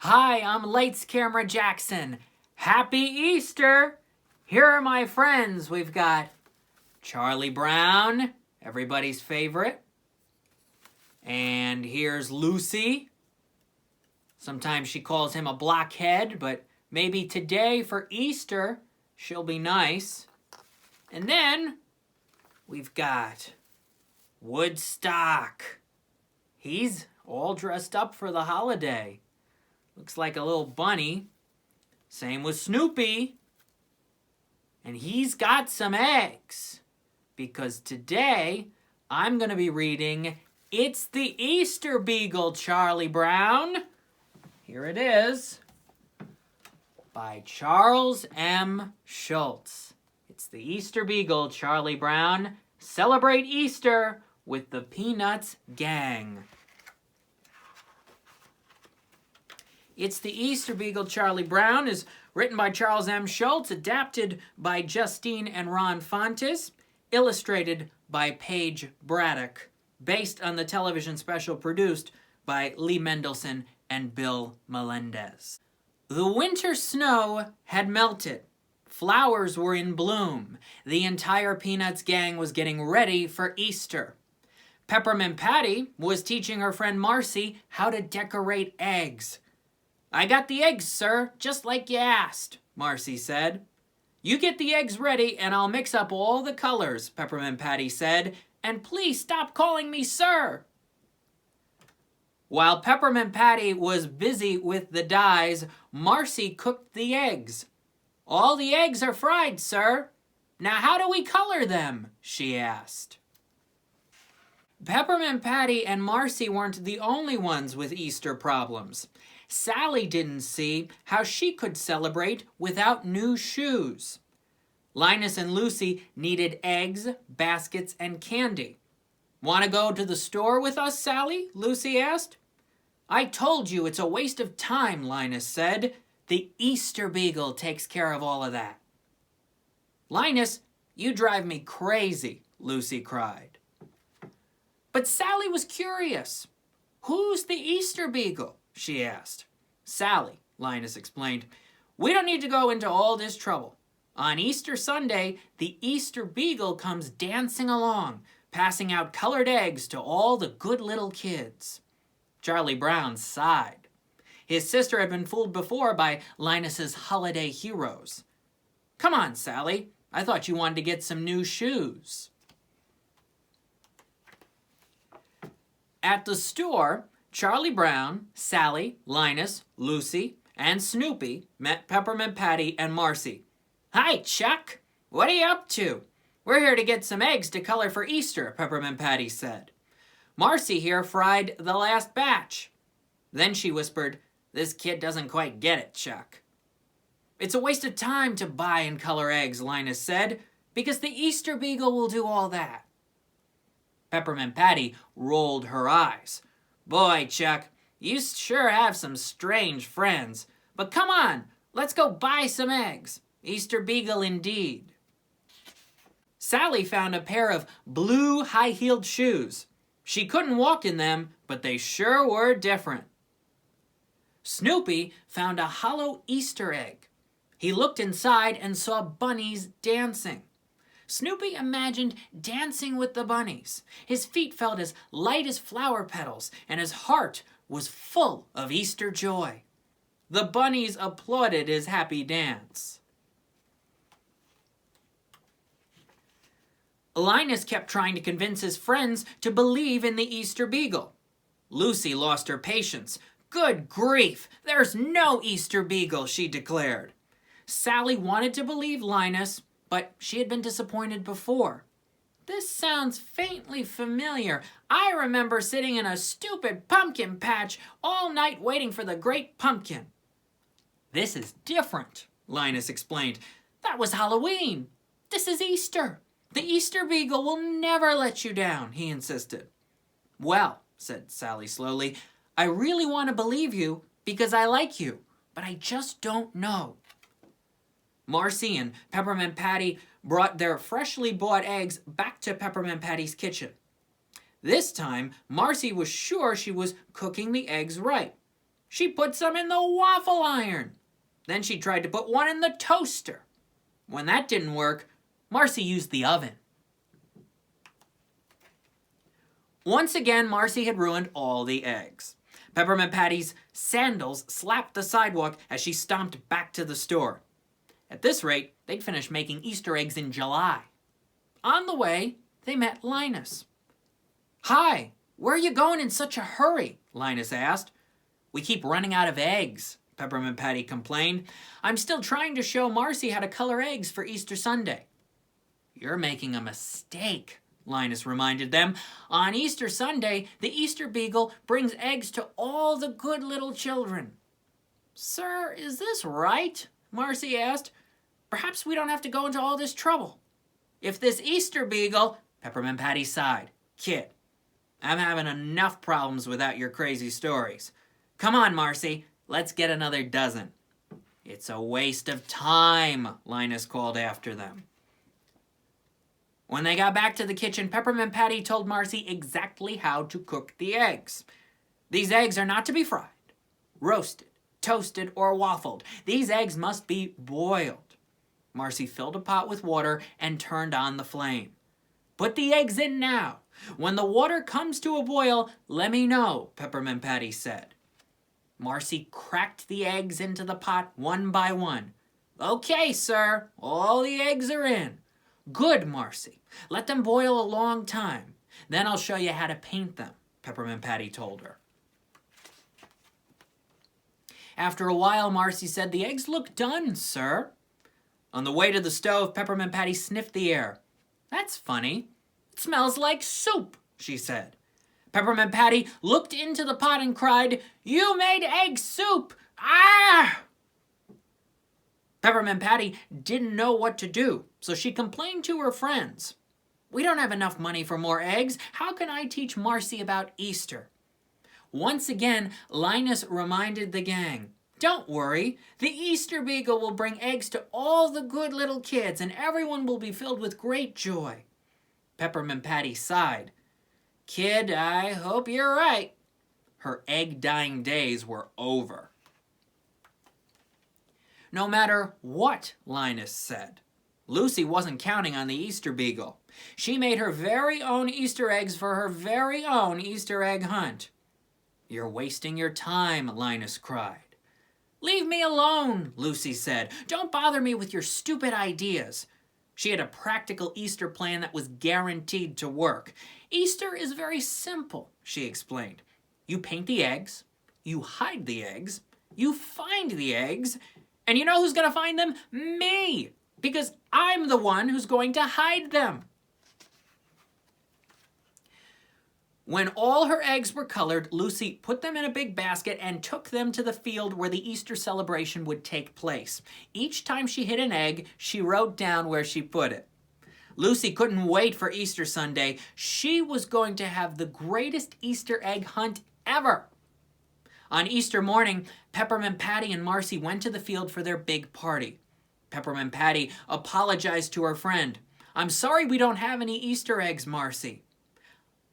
Hi, I'm Lights Camera Jackson. Happy Easter! Here are my friends. We've got Charlie Brown, everybody's favorite. And here's Lucy. Sometimes she calls him a blockhead, but maybe today for Easter, she'll be nice. And then we've got Woodstock. He's all dressed up for the holiday. Looks like a little bunny. Same with Snoopy. And he's got some eggs. Because today, I'm going to be reading It's the Easter Beagle, Charlie Brown. Here it is. By Charles M. Schulz. It's the Easter Beagle, Charlie Brown. Celebrate Easter with the Peanuts Gang. It's the Easter Beagle, Charlie Brown is written by Charles M. Schulz, adapted by Justine and Ron Fontes, illustrated by Paige Braddock, based on the television special produced by Lee Mendelson and Bill Melendez. The winter snow had melted. Flowers were in bloom. The entire Peanuts gang was getting ready for Easter. Peppermint Patty was teaching her friend Marcy how to decorate eggs. "I got the eggs, sir, just like you asked," Marcy said. "You get the eggs ready and I'll mix up all the colors," Peppermint Patty said, "and please stop calling me sir." While Peppermint Patty was busy with the dyes, Marcy cooked the eggs. "All the eggs are fried, sir. Now how do we color them?" she asked. Peppermint Patty and Marcy weren't the only ones with Easter problems. Sally didn't see how she could celebrate without new shoes. Linus and Lucy needed eggs, baskets, and candy. "Want to go to the store with us, Sally?" Lucy asked. "I told you it's a waste of time," Linus said. "The Easter Beagle takes care of all of that." "Linus, you drive me crazy," Lucy cried. But Sally was curious. "Who's the Easter Beagle?" she asked. "Sally," Linus explained, "we don't need to go into all this trouble. On Easter Sunday, the Easter Beagle comes dancing along, passing out colored eggs to all the good little kids." Charlie Brown sighed. His sister had been fooled before by Linus's holiday heroes. "Come on, Sally. I thought you wanted to get some new shoes." At the store, Charlie Brown, Sally, Linus, Lucy, and Snoopy met Peppermint Patty and Marcy. "Hi, Chuck. What are you up to?" "We're here to get some eggs to color for Easter," Peppermint Patty said. "Marcy here fried the last batch." Then she whispered, "This kid doesn't quite get it, Chuck." "It's a waste of time to buy and color eggs," Linus said, "because the Easter Beagle will do all that." Peppermint Patty rolled her eyes. "Boy, Chuck, you sure have some strange friends. But come on, let's go buy some eggs. Easter Beagle indeed." Sally found a pair of blue high-heeled shoes. She couldn't walk in them, but they sure were different. Snoopy found a hollow Easter egg. He looked inside and saw bunnies dancing. Snoopy imagined dancing with the bunnies. His feet felt as light as flower petals, and his heart was full of Easter joy. The bunnies applauded his happy dance. Linus kept trying to convince his friends to believe in the Easter Beagle. Lucy lost her patience. "Good grief, there's no Easter Beagle," she declared. Sally wanted to believe Linus, but she had been disappointed before. "This sounds faintly familiar. I remember sitting in a stupid pumpkin patch all night waiting for the great pumpkin." "This is different," Linus explained. "That was Halloween. This is Easter. The Easter Beagle will never let you down," he insisted. "Well," said Sally slowly, "I really want to believe you because I like you, but I just don't know." Marcy and Peppermint Patty brought their freshly bought eggs back to Peppermint Patty's kitchen. This time, Marcy was sure she was cooking the eggs right. She put some in the waffle iron. Then she tried to put one in the toaster. When that didn't work, Marcy used the oven. Once again, Marcy had ruined all the eggs. Peppermint Patty's sandals slapped the sidewalk as she stomped back to the store. At this rate, they'd finish making Easter eggs in July. On the way, they met Linus. "Hi, where are you going in such a hurry?" Linus asked. "We keep running out of eggs," Peppermint Patty complained. "I'm still trying to show Marcy how to color eggs for Easter Sunday." "You're making a mistake," Linus reminded them. "On Easter Sunday, the Easter Beagle brings eggs to all the good little children." "Sir, is this right?" Marcy asked. "Perhaps we don't have to go into all this trouble." "If this Easter Beagle," Peppermint Patty sighed. "Kid, I'm having enough problems without your crazy stories. Come on, Marcy, let's get another dozen." "It's a waste of time," Linus called after them. When they got back to the kitchen, Peppermint Patty told Marcy exactly how to cook the eggs. "These eggs are not to be fried, roasted, toasted, or waffled. These eggs must be boiled." Marcy filled a pot with water and turned on the flame. "Put the eggs in now. When the water comes to a boil, let me know," Peppermint Patty said. Marcy cracked the eggs into the pot one by one. "Okay, sir, all the eggs are in." "Good, Marcy. Let them boil a long time. Then I'll show you how to paint them," Peppermint Patty told her. After a while, Marcy said, "The eggs look done, sir." On the way to the stove, Peppermint Patty sniffed the air. "That's funny. It smells like soup," she said. Peppermint Patty looked into the pot and cried, "You made egg soup! Ah!" Peppermint Patty didn't know what to do, so she complained to her friends. "We don't have enough money for more eggs. How can I teach Marcy about Easter?" Once again, Linus reminded the gang, "Don't worry, the Easter Beagle will bring eggs to all the good little kids, and everyone will be filled with great joy." Peppermint Patty sighed. "Kid, I hope you're right." Her egg-dying days were over. No matter what Linus said, Lucy wasn't counting on the Easter Beagle. She made her very own Easter eggs for her very own Easter egg hunt. "You're wasting your time," Linus cried. "Leave me alone," Lucy said. "Don't bother me with your stupid ideas." She had a practical Easter plan that was guaranteed to work. "Easter is very simple," she explained. "You paint the eggs, you hide the eggs, you find the eggs, and you know who's going to find them? Me! Because I'm the one who's going to hide them." When all her eggs were colored, Lucy put them in a big basket and took them to the field where the Easter celebration would take place. Each time she hit an egg, she wrote down where she put it. Lucy couldn't wait for Easter Sunday. She was going to have the greatest Easter egg hunt ever. On Easter morning, Peppermint Patty and Marcy went to the field for their big party. Peppermint Patty apologized to her friend. "I'm sorry we don't have any Easter eggs, Marcy."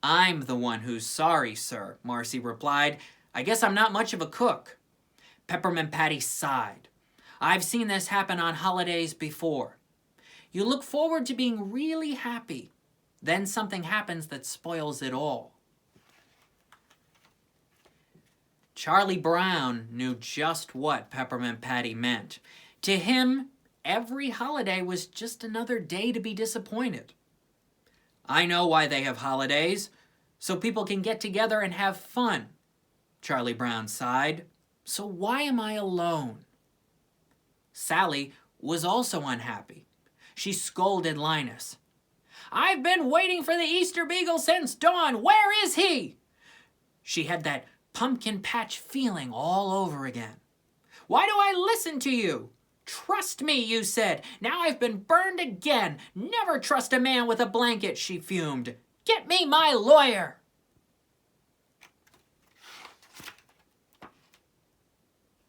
"I'm the one who's sorry, sir," Marcy replied. "I guess I'm not much of a cook." Peppermint Patty sighed. "I've seen this happen on holidays before. You look forward to being really happy. Then something happens that spoils it all." Charlie Brown knew just what Peppermint Patty meant. To him, every holiday was just another day to be disappointed. "I know why they have holidays, so people can get together and have fun," Charlie Brown sighed. "So why am I alone?" Sally was also unhappy. She scolded Linus. "I've been waiting for the Easter Beagle since dawn. Where is he?" She had that pumpkin patch feeling all over again. "Why do I listen to you? Trust me, you said. Now I've been burned again. Never trust a man with a blanket," she fumed. "Get me my lawyer."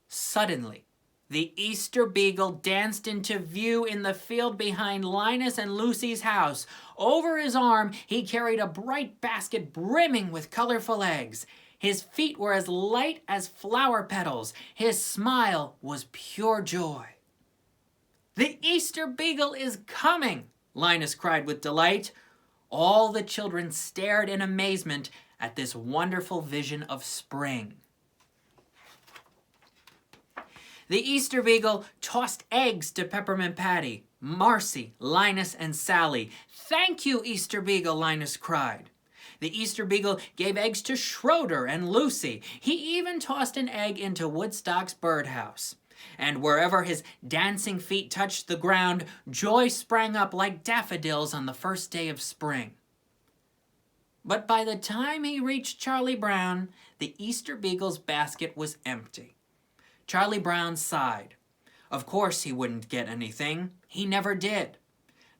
Suddenly, the Easter Beagle danced into view in the field behind Linus and Lucy's house. Over his arm, he carried a bright basket brimming with colorful eggs. His feet were as light as flower petals. His smile was pure joy. "The Easter Beagle is coming!" Linus cried with delight. All the children stared in amazement at this wonderful vision of spring. The Easter Beagle tossed eggs to Peppermint Patty, Marcy, Linus, and Sally. "Thank you, Easter Beagle," Linus cried. The Easter Beagle gave eggs to Schroeder and Lucy. He even tossed an egg into Woodstock's birdhouse. And wherever his dancing feet touched the ground, joy sprang up like daffodils on the first day of spring. But by the time he reached Charlie Brown, the Easter Beagle's basket was empty. Charlie Brown sighed. Of course he wouldn't get anything. He never did.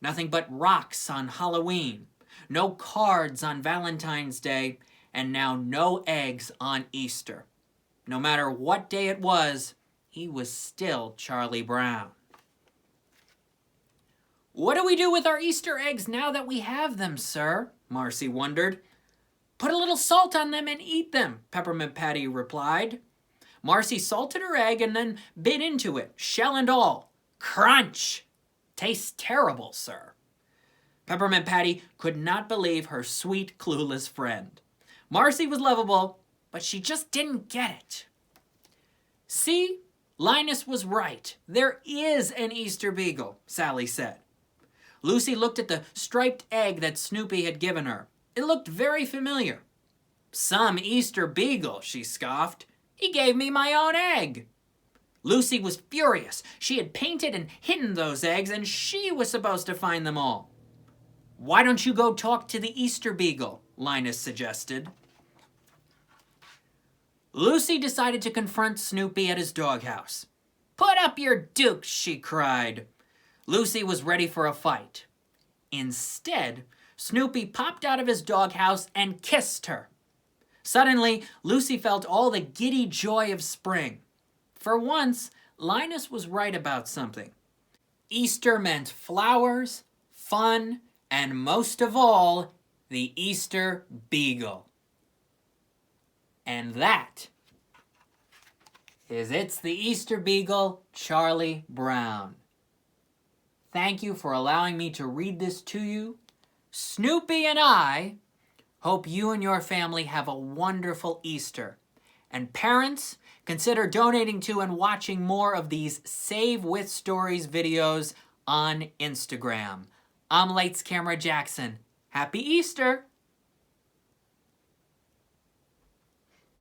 Nothing but rocks on Halloween, no cards on Valentine's Day, and now no eggs on Easter. No matter what day it was, he was still Charlie Brown. "What do we do with our Easter eggs now that we have them, sir?" Marcy wondered. "Put a little salt on them and eat them," Peppermint Patty replied. Marcy salted her egg and then bit into it, shell and all. Crunch! "Tastes terrible, sir." Peppermint Patty could not believe her sweet, clueless friend. Marcy was lovable, but she just didn't get it. "See? Linus was right. There is an Easter Beagle," Sally said. Lucy looked at the striped egg that Snoopy had given her. It looked very familiar. "Some Easter Beagle," she scoffed. "He gave me my own egg." Lucy was furious. She had painted and hidden those eggs, and she was supposed to find them all. "Why don't you go talk to the Easter Beagle?" Linus suggested. Lucy decided to confront Snoopy at his doghouse. "Put up your dukes," she cried. Lucy was ready for a fight. Instead, Snoopy popped out of his doghouse and kissed her. Suddenly, Lucy felt all the giddy joy of spring. For once, Linus was right about something. Easter meant flowers, fun, and most of all, the Easter Beagle. And that is It's the Easter Beagle, Charlie Brown. Thank you for allowing me to read this to you. Snoopy and I hope you and your family have a wonderful Easter. And parents, consider donating to and watching more of these Save With Stories videos on Instagram. I'm Lights Camera Jackson. Happy Easter!